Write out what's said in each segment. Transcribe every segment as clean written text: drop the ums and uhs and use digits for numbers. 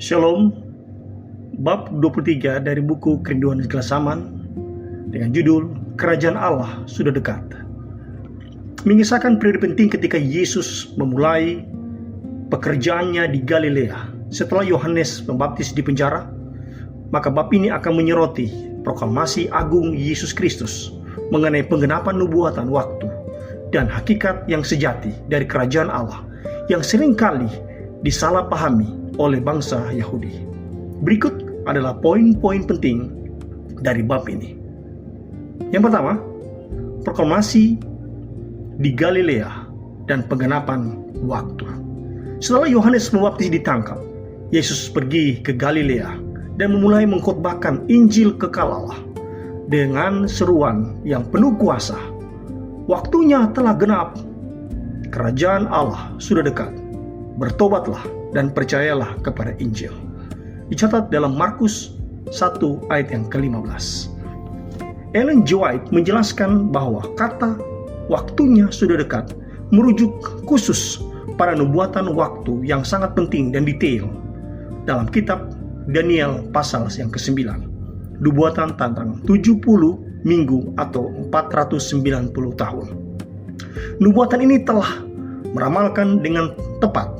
Shalom, bab 23 dari buku Kerinduan Segala Zaman dengan judul Kerajaan Allah Sudah Dekat. Mengisahkan periode penting ketika Yesus memulai pekerjaannya di Galilea. Setelah Yohanes Pembaptis di penjara, maka bab ini akan menyoroti proklamasi agung Yesus Kristus mengenai penggenapan nubuatan waktu dan hakikat yang sejati dari kerajaan Allah yang seringkali disalahpahami oleh bangsa Yahudi. Berikut adalah poin-poin penting dari bab ini. Yang pertama, proklamasi di Galilea dan penggenapan waktu. Setelah Yohanes Pembaptis ditangkap, Yesus pergi ke Galilea dan memulai mengkhotbahkan Injil kekal Allah dengan seruan yang penuh kuasa. Waktunya telah genap, kerajaan Allah sudah dekat. Bertobatlah dan percayalah kepada Injil. Dicatat dalam Markus 1 ayat yang ke-15. Ellen G. White menjelaskan bahwa kata waktunya sudah dekat merujuk khusus pada nubuatan waktu yang sangat penting dan detail dalam kitab Daniel pasal yang ke-9. Nubuatan tentang 70 minggu atau 490 tahun. Nubuatan ini telah meramalkan dengan tepat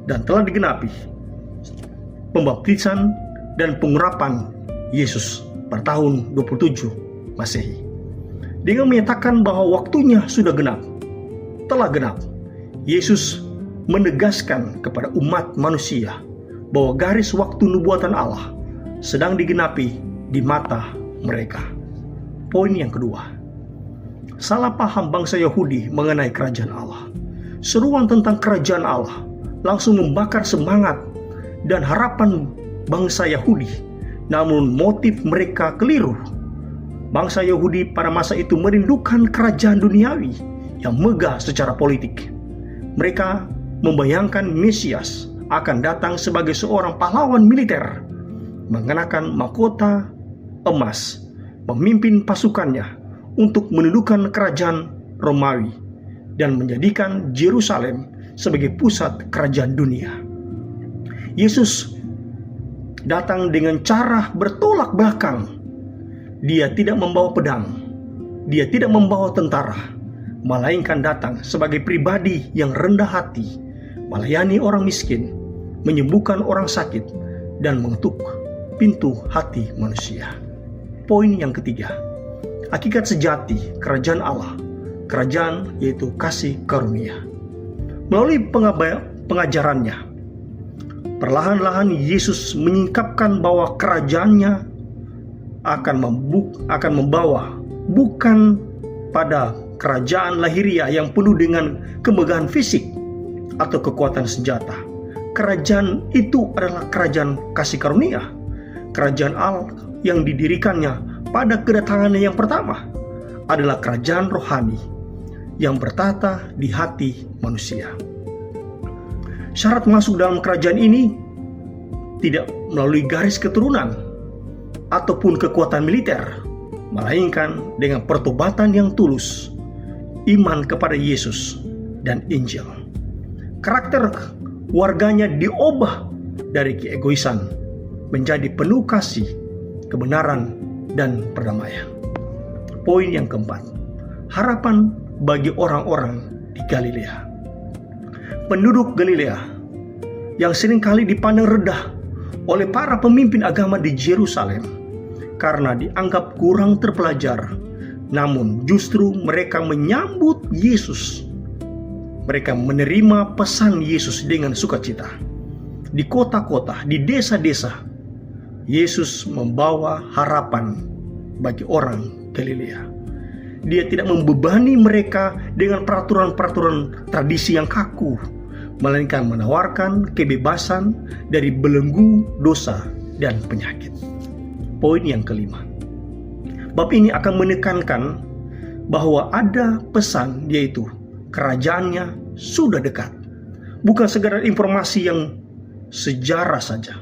dan telah digenapi pembaptisan dan pengurapan Yesus pada tahun 27 Masehi. Dengan menyatakan bahwa waktunya sudah genap, telah genap, Yesus menegaskan kepada umat manusia bahwa garis waktu nubuatan Allah sedang digenapi di mata mereka. Poin yang kedua, salah paham bangsa Yahudi mengenai kerajaan Allah. Seruan tentang kerajaan Allah langsung membakar semangat dan harapan bangsa Yahudi. Namun motif mereka keliru. Bangsa Yahudi pada masa itu merindukan kerajaan duniawi yang megah secara politik. Mereka membayangkan Mesias akan datang sebagai seorang pahlawan militer, mengenakan mahkota emas, memimpin pasukannya untuk menundukkan kerajaan Romawi dan menjadikan Yerusalem sebagai pusat kerajaan dunia. Yesus datang dengan cara bertolak belakang. Dia tidak membawa pedang, dia tidak membawa tentara, melainkan datang sebagai pribadi yang rendah hati, melayani orang miskin, menyembuhkan orang sakit, dan mengetuk pintu hati manusia. Poin yang ketiga, hakikat sejati kerajaan Allah. Kerajaan yaitu kasih karunia. Melalui pengajarannya, perlahan-lahan Yesus menyingkapkan bahwa kerajaannya akan membawa bukan pada kerajaan lahiriah yang penuh dengan kemegahan fisik atau kekuatan senjata. Kerajaan itu adalah kerajaan kasih karunia. Kerajaan Allah yang didirikannya pada kedatangannya yang pertama adalah kerajaan rohani yang bertata di hati manusia. Syarat masuk dalam kerajaan ini tidak melalui garis keturunan ataupun kekuatan militer, melainkan dengan pertobatan yang tulus, iman kepada Yesus dan Injil. Karakter warganya diubah dari keegoisan menjadi penuh kasih, kebenaran, dan perdamaian. Poin yang keempat, harapan bagi orang-orang di Galilea. Penduduk Galilea yang seringkali dipandang rendah oleh para pemimpin agama di Yerusalem karena dianggap kurang terpelajar, namun justru mereka menyambut Yesus. Mereka menerima pesan Yesus dengan sukacita. Di kota-kota, di desa-desa, Yesus membawa harapan bagi orang Galilea. Dia tidak membebani mereka dengan peraturan-peraturan tradisi yang kaku, melainkan menawarkan kebebasan dari belenggu dosa dan penyakit. Poin yang kelima, bab ini akan menekankan bahwa ada pesan, yaitu kerajaannya sudah dekat. Bukan sekadar informasi yang sejarah saja,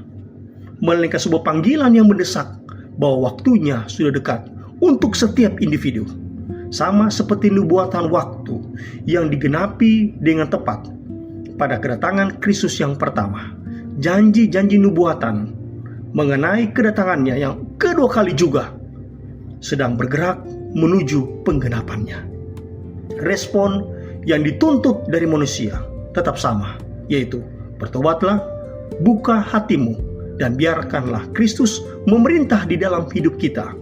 melainkan sebuah panggilan yang mendesak bahwa waktunya sudah dekat untuk setiap individu. Sama seperti nubuatan waktu yang digenapi dengan tepat pada kedatangan Kristus yang pertama. janji-janji nubuatan mengenai kedatangannya yang kedua kali juga sedang bergerak menuju penggenapannya. Respon yang dituntut dari manusia tetap sama, yaitu bertobatlah, buka hatimu, dan biarkanlah Kristus memerintah di dalam hidup kita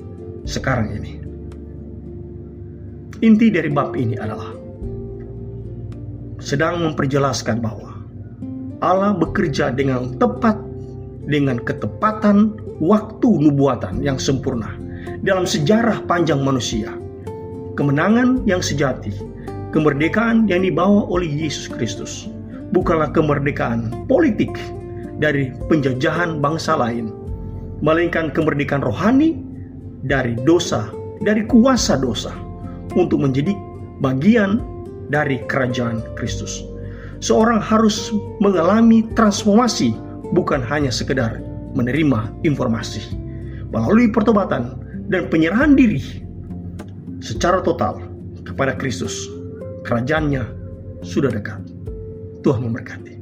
sekarang ini. Inti dari bab ini adalah sedang memperjelaskan bahwa Allah bekerja dengan tepat, dengan ketepatan waktu nubuatan yang sempurna dalam sejarah panjang manusia. Kemenangan yang sejati, kemerdekaan yang dibawa oleh Yesus Kristus bukanlah kemerdekaan politik dari penjajahan bangsa lain, melainkan kemerdekaan rohani dari dosa, dari kuasa dosa, untuk menjadi bagian dari kerajaan Kristus. Seorang harus mengalami transformasi, bukan hanya sekedar menerima informasi. Melalui pertobatan dan penyerahan diri secara total kepada Kristus, kerajaannya sudah dekat. Tuhan memberkati.